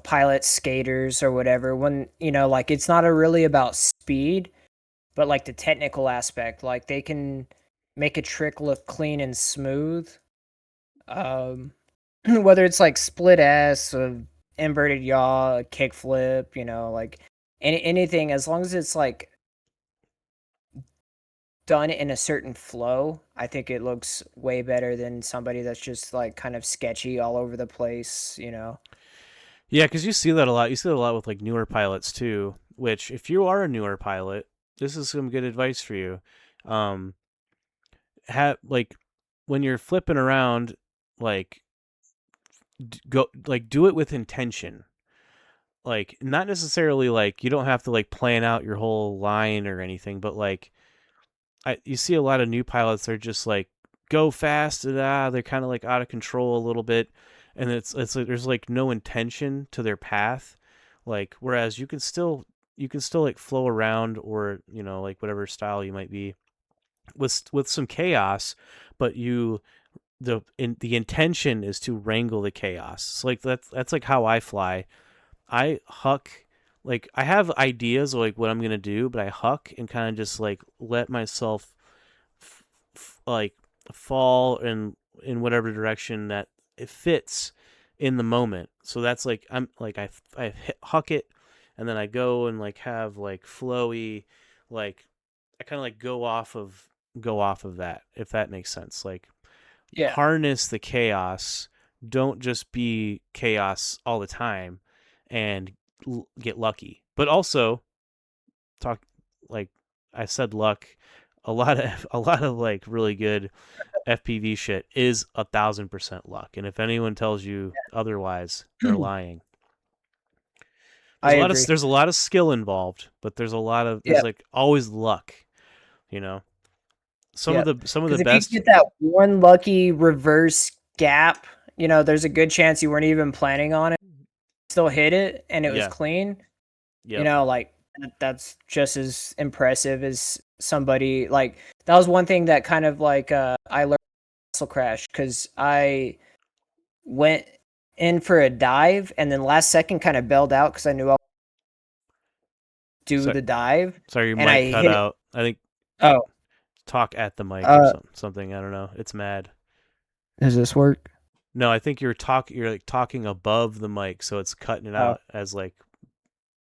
pilot skaters or whatever when like it's not a really about speed, but like the technical aspect, like they can make a trick look clean and smooth. Um whether it's like split S, a inverted yaw, a kickflip, like anything as long as it's like done in a certain flow, I think it looks way better than somebody that's just like kind of sketchy all over the place. Yeah, because you see that a lot. You see that a lot with like newer pilots too. Which, if you are a newer pilot, this is some good advice for you. Um, have like when you're flipping around, like go like do it with intention. Like not necessarily like you don't have to like plan out your whole line or anything, but like you see a lot of new pilots. They're just like go fast, and they're kind of like out of control a little bit, and it's like there's like no intention to their path. Like whereas you can still like flow around or like whatever style you might be with some chaos, but the intention is to wrangle the chaos. So like that's like how I fly. I huck like I have ideas of like what I'm gonna do, but I huck and kind of just like let myself like fall and in whatever direction that it fits in the moment. So that's like I huck it, and then I go and like have like flowy, like I kind of like go off of that, if that makes sense. Like Yeah. harness the chaos. Don't just be chaos all the time and get lucky. But also talk like I said, luck. A lot of like really good FPV shit is 1,000% luck, and if anyone tells you otherwise, they're lying. I agree. There's a lot of skill involved, but Yeah. there's like always luck. You know, Yeah. some of the Because if you best. get that one lucky reverse gap, there's a good chance you weren't even planning on it, still hit it, and it was Yeah. clean. Yep. Like that's just as impressive as somebody like that was one thing that kind of like I learned Castle Crash because I went in for a dive and then last second kind of bailed out because I knew I'll do So, the dive sorry, your and I mic cut hit. out. I think Oh, talk at the mic or uh, something. I don't know. It's mad. does this work? No, I think you're like talking above the mic, so it's cutting it Oh, out as like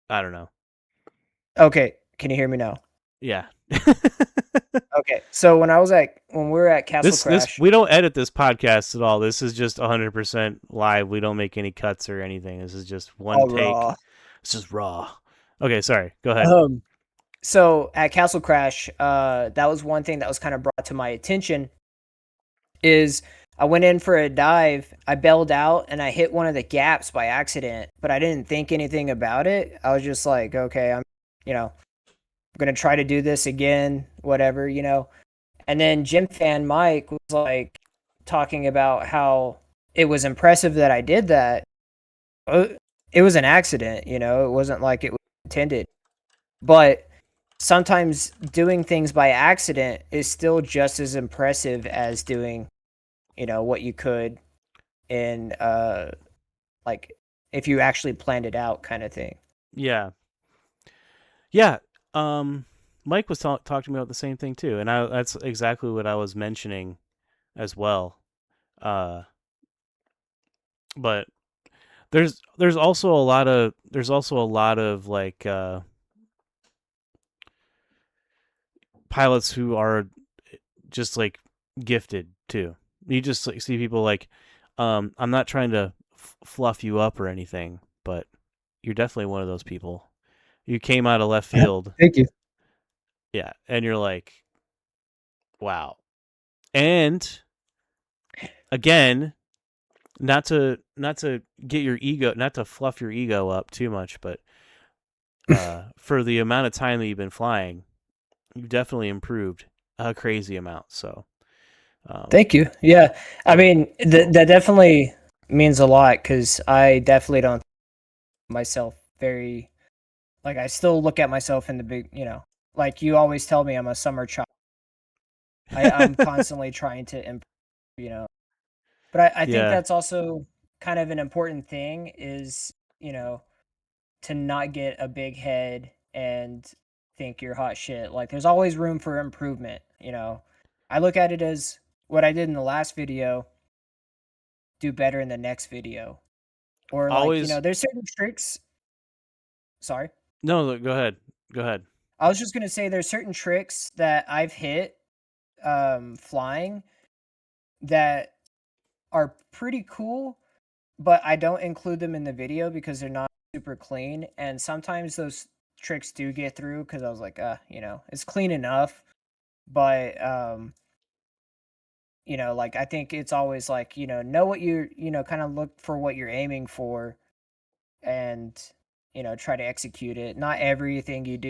I don't know. okay. Can you hear me now? Yeah. Okay. So when we were at Castle This Crash. we don't edit this podcast at all. This is just 100% live. We don't make any cuts or anything. This is just one All take. raw. It's just raw. Okay, sorry. Go ahead. So at Castle Crash, that was one thing that was kind of brought to my attention is I went in for a dive, I bailed out and I hit one of the gaps by accident, but I didn't think anything about it. I was just like, okay, I'm going to try to do this again, whatever. And then Gym Fan Mike was like talking about how it was impressive that I did that. It was an accident, it wasn't like it was intended. But sometimes doing things by accident is still just as impressive as doing, what you could in like if you actually planned it out kind of thing. Yeah. Yeah. Um Mike was talking to me about the same thing too, and that's exactly what I was mentioning as well. Uh but there's also a lot of like pilots who are just like gifted too. You just like see people like I'm not trying to fluff you up or anything, but you're definitely one of those people. You came out of left field. Thank you. Yeah, and you're like, wow. And again, not to get your ego, not to fluff your ego up too much, but for the amount of time that you've been flying, you've definitely improved a crazy amount. So, Thank you. Yeah. I so mean, that definitely means a lot because I definitely don't think myself very, like, I still look at myself in the big, like you always tell me I'm a summer child. I'm constantly trying to improve, you know, but I think yeah, that's also kind of an important thing is, to not get a big head and think you're hot shit. Like there's always room for improvement. I look at it as what I did in the last video, do better in the next video. Or like, always there's certain tricks. Sorry. no. Go ahead. Go ahead. I was just gonna say there's certain tricks that I've hit flying that are pretty cool, but I don't include them in the video because they're not super clean. And sometimes those tricks do get through because I was like, it's clean enough. But like I think it's always like, know what you're, kind of look for what you're aiming for and try to execute it. Not everything you do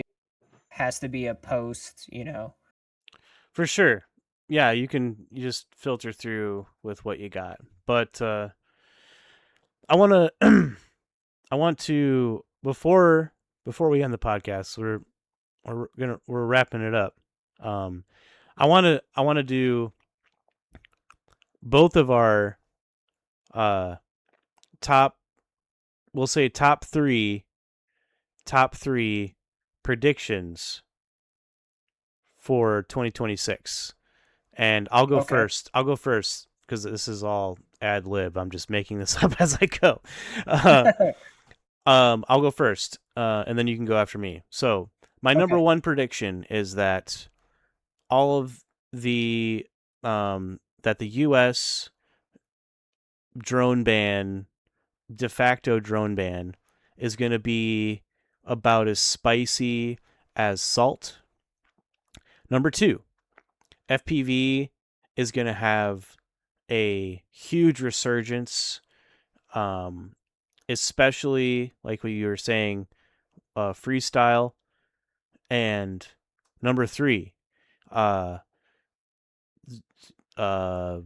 has to be a post. For sure. Yeah, you just filter through with what you got. But I want to I want to before we end the podcast, we're wrapping it up. Um I want to do both of our uh top we'll say top 3 predictions for 2026. And I'll go Okay. first. I'll go first. because this is all ad lib. I'm just making this up as I go. I'll go first, and then you can go after me. So my number one prediction is that all of the that the U.S. drone ban, de facto drone ban, is going to be about as spicy as salt. Number two, FPV is going to have a huge resurgence, especially like what you were saying, freestyle. And number three, uh, uh,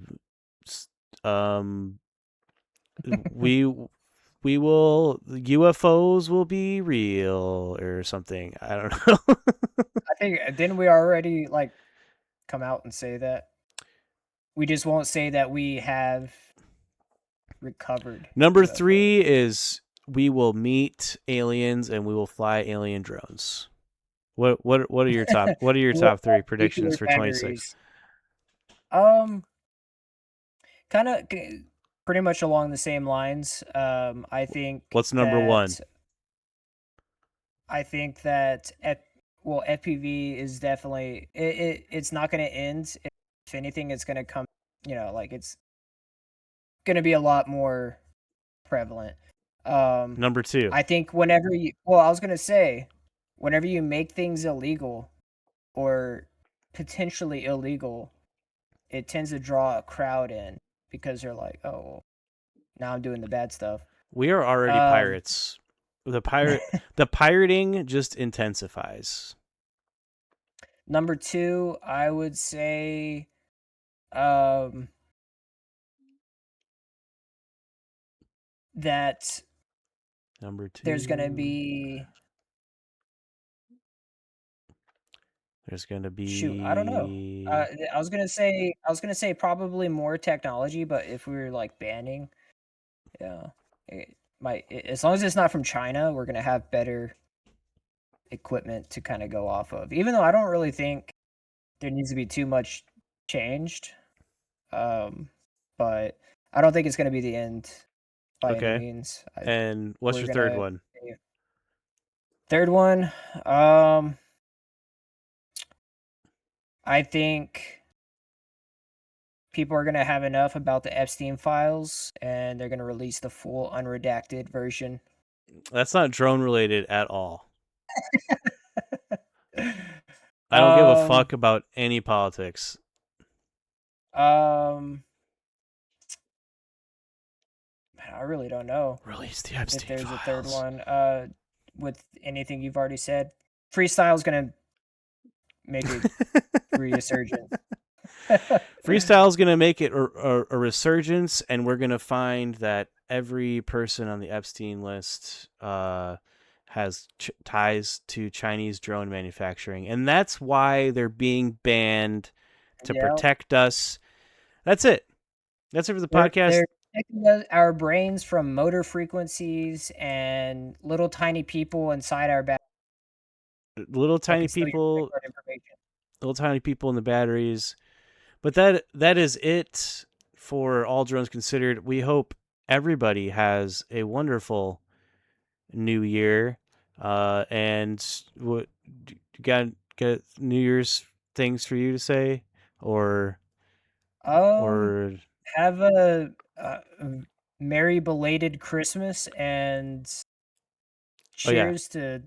we will UFOs will be real or something. I don't know. I think didn't we already like come out and say that? We just won't say that we have recovered. Number UFOs. 3 is we will meet aliens and we will fly alien drones. What are your top top 3 predictions for 26? Kind of pretty much along the same lines. I think. What's number 1? I think that FPV is definitely it's not going to end. If anything, it's going to come. Like it's going to be a lot more prevalent. Number 2. I think whenever you. Well, I was going to say, whenever you make things illegal, or potentially illegal, it tends to draw a crowd in because they're like, oh, well, now I'm doing the bad stuff. We are already pirates. The pirating just intensifies. Number 2, I would say, that number 2, there's gonna be. Shoot, I don't know. I was gonna say probably more technology, but if we were like banning, yeah, it might. As long as it's not from China, we're gonna have better equipment to kind of go off of. Even though I don't really think there needs to be too much changed, but I don't think it's gonna be the end by any means. And what's your third one? Third one, I think people are going to have enough about the Epstein files, and they're going to release the full unredacted version. That's not drone related at all. I don't give a fuck about any politics. I really don't know. Release the Epstein if there's files. A third one, with anything you've already said. Freestyle is going to make it resurgence. Freestyle is going to make it a resurgence, and we're going to find that every person on the Epstein list has ties to Chinese drone manufacturing, and that's why they're being banned to protect us. That's it. That's it for the podcast. They're protecting our brains from motor frequencies and little tiny people inside our batteries. Little tiny people in the batteries. But that is it for All Drones Considered. We hope everybody has a wonderful new year. And what got New Year's things for you to say, or have a merry belated Christmas and cheers to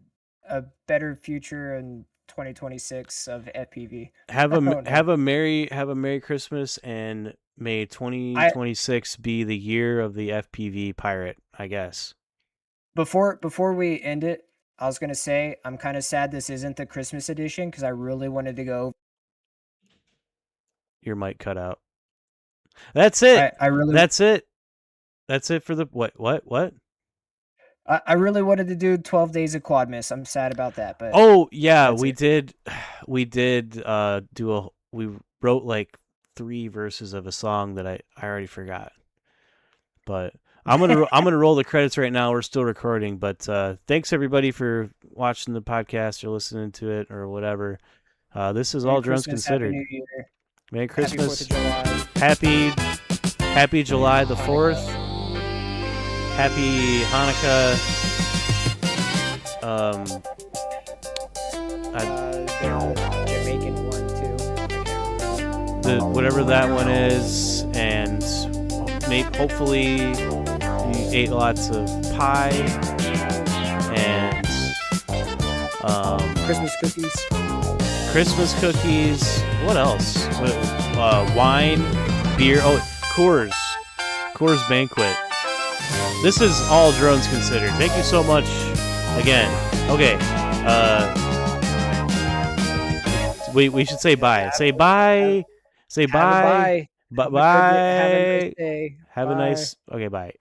a better future in 2026 of FPV. Have a merry Christmas, and may 2026 be the year of the FPV pirate, I guess. Before we end it, I was gonna say I'm kind of sad this isn't the Christmas edition because I really wanted to go. Your mic cut out. That's it. That's it. That's it for the what? I really wanted to do 12 Days of Quadmas. I'm sad about that, but we did we wrote like 3 verses of a song that I already forgot. But I'm gonna roll the credits right now. We're still recording, but thanks everybody for watching the podcast or listening to it or whatever. This is All Drones Considered. Happy New Year. Merry Christmas. Happy 4th of July. Happy Happy July the 4th. Happy Hanukkah. Jamaican one too. Whatever that one is, and hopefully you ate lots of pie and Christmas cookies. Christmas cookies. What else? Wine, beer. Oh, Coors Banquet. This is all drones considered. Thank you so much again. Okay. We should say bye. Say bye. Say bye. Bye. Bye. Have a nice day. Have a nice. Okay. Bye.